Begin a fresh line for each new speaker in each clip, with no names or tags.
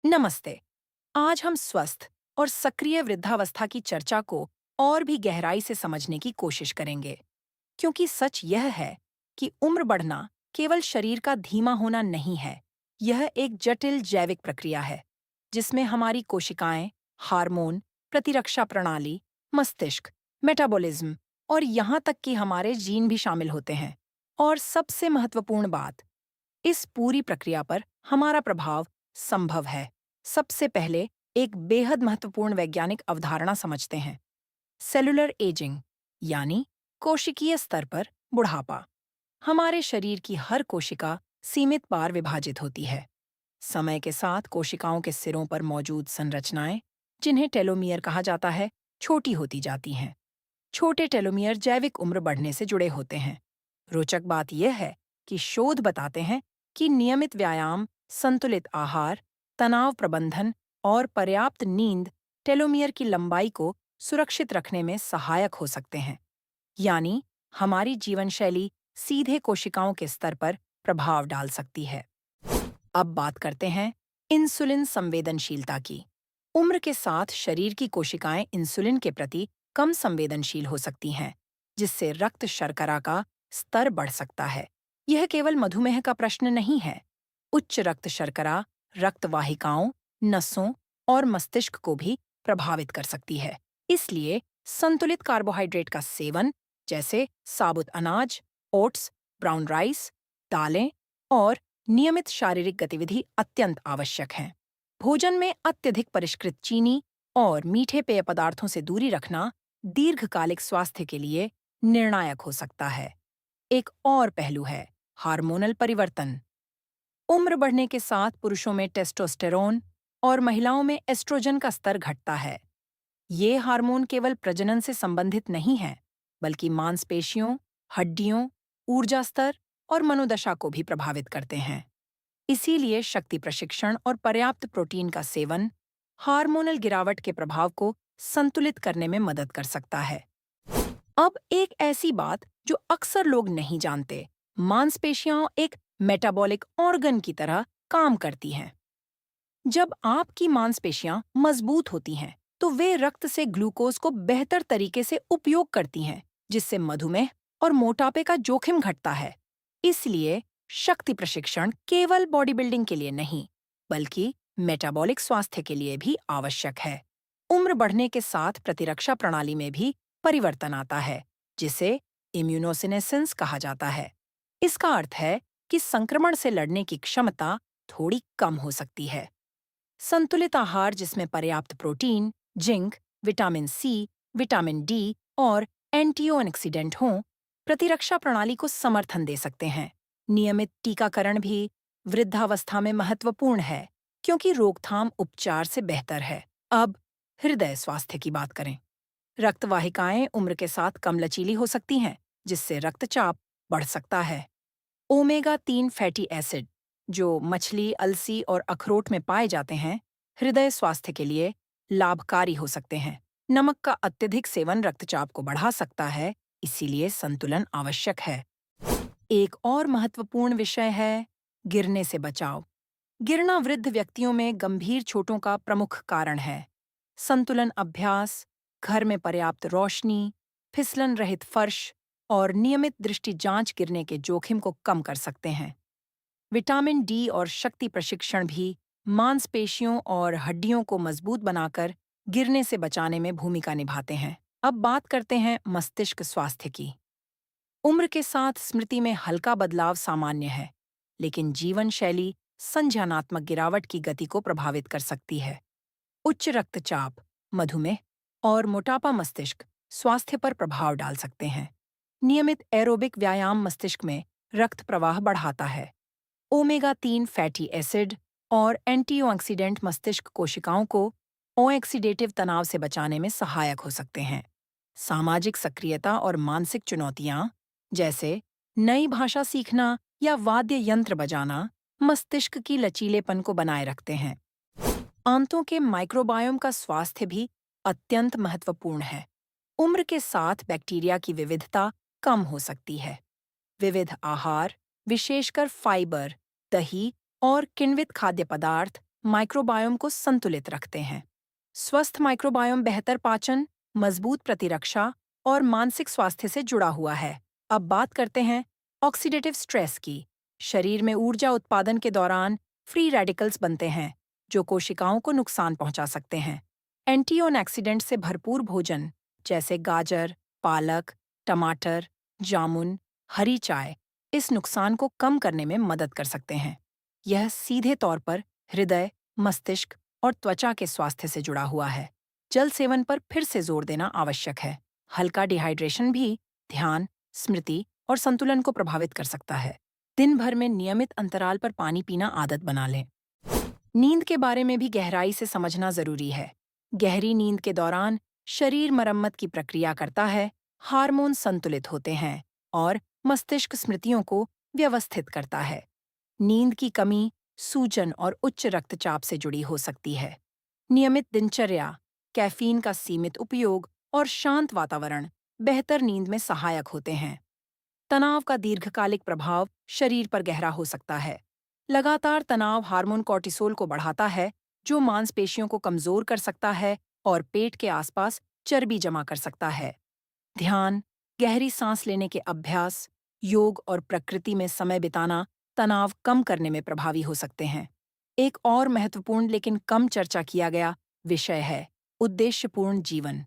नमस्ते। आज हम स्वस्थ और सक्रिय वृद्धावस्था की चर्चा को और भी गहराई से समझने की कोशिश करेंगे, क्योंकि सच यह है कि उम्र बढ़ना केवल शरीर का धीमा होना नहीं है। यह एक जटिल जैविक प्रक्रिया है, जिसमें हमारी कोशिकाएं, हार्मोन, प्रतिरक्षा प्रणाली, मस्तिष्क, मेटाबॉलिज्म और यहाँ तक कि हमारे जीन भी शामिल होते हैं। और सबसे महत्वपूर्ण बात, इस पूरी प्रक्रिया पर हमारा प्रभाव संभव है। सबसे पहले एक बेहद महत्वपूर्ण वैज्ञानिक अवधारणा समझते हैं, सेलुलर एजिंग, यानी कोशिकीय स्तर पर बुढ़ापा। हमारे शरीर की हर कोशिका सीमित बार विभाजित होती है। समय के साथ कोशिकाओं के सिरों पर मौजूद संरचनाएं, जिन्हें टेलोमियर कहा जाता है, छोटी होती जाती हैं। छोटे टेलोमियर जैविक उम्र बढ़ने से जुड़े होते हैं। रोचक बात यह है कि शोध बताते हैं कि नियमित व्यायाम, संतुलित आहार, तनाव प्रबंधन और पर्याप्त नींद टेलोमियर की लंबाई को सुरक्षित रखने में सहायक हो सकते हैं। यानी हमारी जीवन शैली सीधे कोशिकाओं के स्तर पर प्रभाव डाल सकती है। अब बात करते हैं इंसुलिन संवेदनशीलता की। उम्र के साथ शरीर की कोशिकाएं इंसुलिन के प्रति कम संवेदनशील हो सकती हैं, जिससे रक्त शर्करा का स्तर बढ़ सकता है। यह केवल मधुमेह का प्रश्न नहीं है। उच्च रक्त शर्करा रक्त वाहिकाओं, नसों और मस्तिष्क को भी प्रभावित कर सकती है। इसलिए संतुलित कार्बोहाइड्रेट का सेवन, जैसे साबुत अनाज, ओट्स, ब्राउन राइस, दालें और नियमित शारीरिक गतिविधि अत्यंत आवश्यक है। भोजन में अत्यधिक परिष्कृत चीनी और मीठे पेय पदार्थों से दूरी रखना दीर्घकालिक स्वास्थ्य के लिए निर्णायक हो सकता है। एक और पहलू है हार्मोनल परिवर्तन। उम्र बढ़ने के साथ पुरुषों में टेस्टोस्टेरोन और महिलाओं में एस्ट्रोजन का स्तर घटता है। ये हार्मोन केवल प्रजनन से संबंधित नहीं है, बल्कि मांसपेशियों, हड्डियों, ऊर्जा स्तर और मनोदशा को भी प्रभावित करते हैं। इसीलिए शक्ति प्रशिक्षण और पर्याप्त प्रोटीन का सेवन हार्मोनल गिरावट के प्रभाव को संतुलित करने में मदद कर सकता है। अब एक ऐसी बात जो अक्सर लोग नहीं जानते, मांसपेशियां एक मेटाबॉलिक ऑर्गन की तरह काम करती हैं। जब आपकी मांसपेशियां मजबूत होती हैं, तो वे रक्त से ग्लूकोज को बेहतर तरीके से उपयोग करती हैं, जिससे मधुमेह और मोटापे का जोखिम घटता है। इसलिए शक्ति प्रशिक्षण केवल बॉडी बिल्डिंग के लिए नहीं, बल्कि मेटाबॉलिक स्वास्थ्य के लिए भी आवश्यक है। उम्र बढ़ने के साथ प्रतिरक्षा प्रणाली में भी परिवर्तन आता है, जिसे इम्यूनोसिनेसेंस कहा जाता है। इसका अर्थ है कि संक्रमण से लड़ने की क्षमता थोड़ी कम हो सकती है। संतुलित आहार जिसमें पर्याप्त protein, zinc, vitamin C, vitamin D और एंटीऑक्सीडेंट हों, प्रतिरक्षा प्रणाली को समर्थन दे सकते हैं। नियमित टीकाकरण भी वृद्धावस्था में महत्वपूर्ण है, क्योंकि रोकथाम उपचार से बेहतर है। अब हृदय स्वास्थ्य की बात करें। रक्तवाहिकाएं उम्र के साथ कम लचीली हो सकती हैं, जिससे रक्तचाप बढ़ सकता है। ओमेगा 3 फैटी एसिड, जो मछली, अलसी और अखरोट में पाए जाते हैं, हृदय स्वास्थ्य के लिए लाभकारी हो सकते हैं। नमक का अत्यधिक सेवन रक्तचाप को बढ़ा सकता है, इसीलिए संतुलन आवश्यक है। एक और महत्वपूर्ण विषय है गिरने से बचाव। गिरना वृद्ध व्यक्तियों में गंभीर चोटों का प्रमुख कारण है। संतुलन अभ्यास, घर में पर्याप्त रोशनी, फिसलन रहित फर्श और नियमित दृष्टि जांच गिरने के जोखिम को कम कर सकते हैं। विटामिन डी और शक्ति प्रशिक्षण भी मांसपेशियों और हड्डियों को मजबूत बनाकर गिरने से बचाने में भूमिका निभाते हैं। अब बात करते हैं मस्तिष्क स्वास्थ्य की। उम्र के साथ स्मृति में हल्का बदलाव सामान्य है, लेकिन जीवन शैली संज्ञानात्मक गिरावट की गति को प्रभावित कर सकती है। उच्च रक्तचाप, मधुमेह और मोटापा मस्तिष्क स्वास्थ्य पर प्रभाव डाल सकते हैं। नियमित एरोबिक व्यायाम मस्तिष्क में रक्त प्रवाह बढ़ाता है। ओमेगा 3 फैटी एसिड और एंटीऑक्सीडेंट मस्तिष्क कोशिकाओं को ऑक्सीडेटिव तनाव से बचाने में सहायक हो सकते हैं। सामाजिक सक्रियता और मानसिक चुनौतियां, जैसे नई भाषा सीखना या वाद्य यंत्र बजाना, मस्तिष्क की लचीलेपन को बनाए रखते हैं। आंतों के माइक्रोबायोम का स्वास्थ्य भी अत्यंत महत्वपूर्ण है। उम्र के साथ बैक्टीरिया की विविधता कम हो सकती है। विविध आहार, विशेषकर फाइबर, दही और किण्वित खाद्य पदार्थ माइक्रोबायोम को संतुलित रखते हैं। स्वस्थ माइक्रोबायोम बेहतर पाचन, मजबूत प्रतिरक्षा और मानसिक स्वास्थ्य से जुड़ा हुआ है। अब बात करते हैं ऑक्सीडेटिव स्ट्रेस की। शरीर में ऊर्जा उत्पादन के दौरान फ्री रेडिकल्स बनते हैं, जो कोशिकाओं को नुकसान पहुंचा सकते हैं। एंटीऑक्सीडेंट से भरपूर भोजन, जैसे गाजर, पालक, टमाटर, जामुन, हरी चाय, इस नुकसान को कम करने में मदद कर सकते हैं। यह सीधे तौर पर हृदय, मस्तिष्क और त्वचा के स्वास्थ्य से जुड़ा हुआ है। जल सेवन पर फिर से जोर देना आवश्यक है। हल्का डिहाइड्रेशन भी ध्यान, स्मृति और संतुलन को प्रभावित कर सकता है। दिन भर में नियमित अंतराल पर पानी पीना आदत बना लें। नींद के बारे में भी गहराई से समझना जरूरी है। गहरी नींद के दौरान शरीर मरम्मत की प्रक्रिया करता है, हार्मोन संतुलित होते हैं और मस्तिष्क स्मृतियों को व्यवस्थित करता है। नींद की कमी सूजन और उच्च रक्तचाप से जुड़ी हो सकती है। नियमित दिनचर्या, कैफीन का सीमित उपयोग और शांत वातावरण बेहतर नींद में सहायक होते हैं। तनाव का दीर्घकालिक प्रभाव शरीर पर गहरा हो सकता है। लगातार तनाव हार्मोन कॉर्टिसोल को बढ़ाता है, जो मांसपेशियों को कमजोर कर सकता है और पेट के आसपास चर्बी जमा कर सकता है। ध्यान, गहरी सांस लेने के अभ्यास, योग और प्रकृति में समय बिताना तनाव कम करने में प्रभावी हो सकते हैं। एक और महत्वपूर्ण लेकिन कम चर्चा किया गया विषय है उद्देश्यपूर्ण जीवन।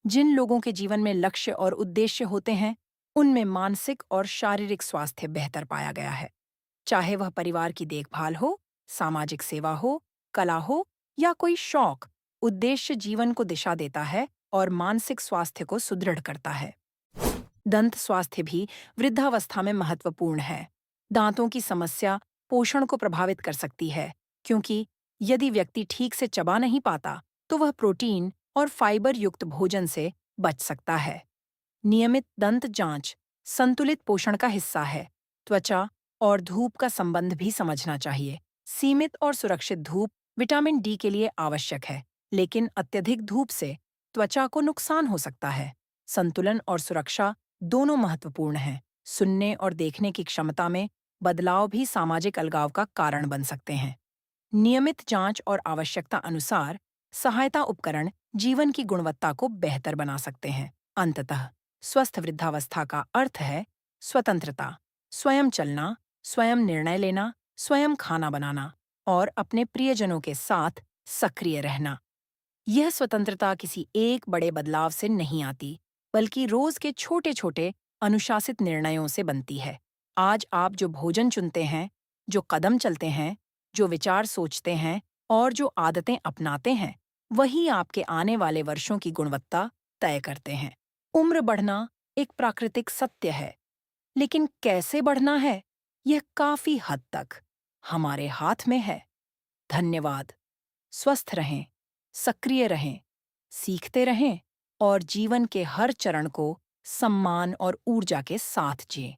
जिन लोगों के जीवन में लक्ष्य और उद्देश्य होते हैं, उनमें मानसिक और शारीरिक स्वास्थ्य बेहतर पाया गया है। चाहे वह परिवार की देखभाल हो, सामाजिक सेवा हो, कला हो या कोई शौक, उद्देश्य जीवन को दिशा देता है और मानसिक स्वास्थ्य को सुदृढ़ करता है। दंत स्वास्थ्य भी वृद्धावस्था में महत्वपूर्ण है। दांतों की समस्या पोषण को प्रभावित कर सकती है, क्योंकि यदि व्यक्ति ठीक से चबा नहीं पाता, तो वह प्रोटीन और फाइबर युक्त भोजन से बच सकता है। नियमित दंत जांच संतुलित पोषण का हिस्सा है। त्वचा और धूप का संबंध भी समझना चाहिए। सीमित और सुरक्षित धूप विटामिन डी के लिए आवश्यक है, लेकिन अत्यधिक धूप से त्वचा को नुकसान हो सकता है। संतुलन और सुरक्षा दोनों महत्वपूर्ण हैं। सुनने और देखने की क्षमता में बदलाव भी सामाजिक अलगाव का कारण बन सकते हैं। नियमित जांच और आवश्यकता अनुसार सहायता उपकरण जीवन की गुणवत्ता को बेहतर बना सकते हैं। अंततः स्वस्थ वृद्धावस्था का अर्थ है स्वतंत्रता, स्वयं चलना, स्वयं निर्णय लेना, स्वयं खाना बनाना और अपने प्रियजनों के साथ सक्रिय रहना। यह स्वतंत्रता किसी एक बड़े बदलाव से नहीं आती, बल्कि रोज के छोटे छोटे अनुशासित निर्णयों से बनती है। आज आप जो भोजन चुनते हैं, जो कदम चलते हैं, जो विचार सोचते हैं और जो आदतें अपनाते हैं, वही आपके आने वाले वर्षों की गुणवत्ता तय करते हैं। उम्र बढ़ना एक प्राकृतिक सत्य है, लेकिन कैसे बढ़ना है, यह काफी हद तक हमारे हाथ में है। धन्यवाद। स्वस्थ रहें, सक्रिय रहें, सीखते रहें और जीवन के हर चरण को सम्मान और ऊर्जा के साथ जिएं।